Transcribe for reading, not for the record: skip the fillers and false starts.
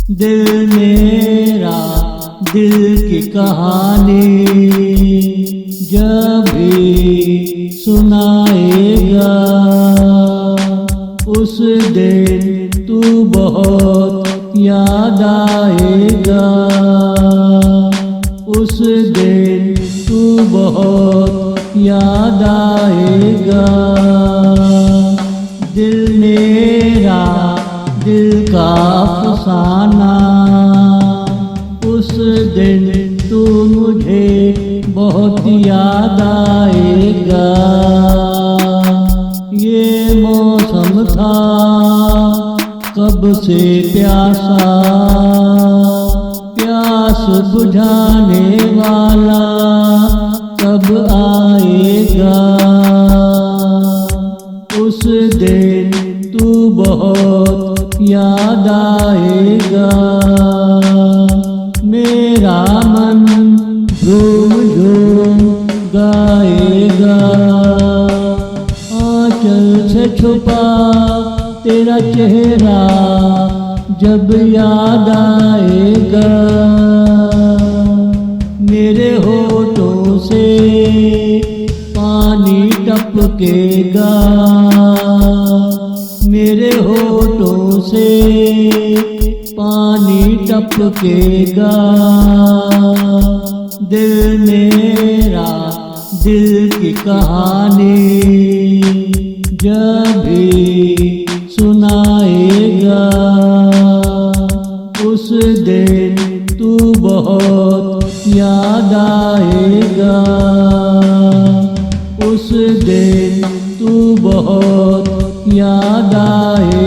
दिल मेरा दिल की कहानी जब भी सुनाएगा, उस दिन तू बहुत याद आएगा, उस दिन तू बहुत याद आएगा। दिल मेरा दिल का अफसाना, उस दिन तू मुझे बहुत याद आएगा। ये मौसम था कब से प्यासा, प्यास बुझाने वाला कब आएगा, उस दिन तू बहुत याद आएगा। मेरा मन झूम झूम गाएगा, आंचल से छुपा तेरा चेहरा जब याद आएगा। मेरे होठों से पानी टपकेगा, मेरे होठों से पानी टपकेगा। दिल मेरा दिल की कहानी जब भी सुनाएगा, उस दिन तू बहुत याद आएगा, उस दिन तू बहुत याद आएगा।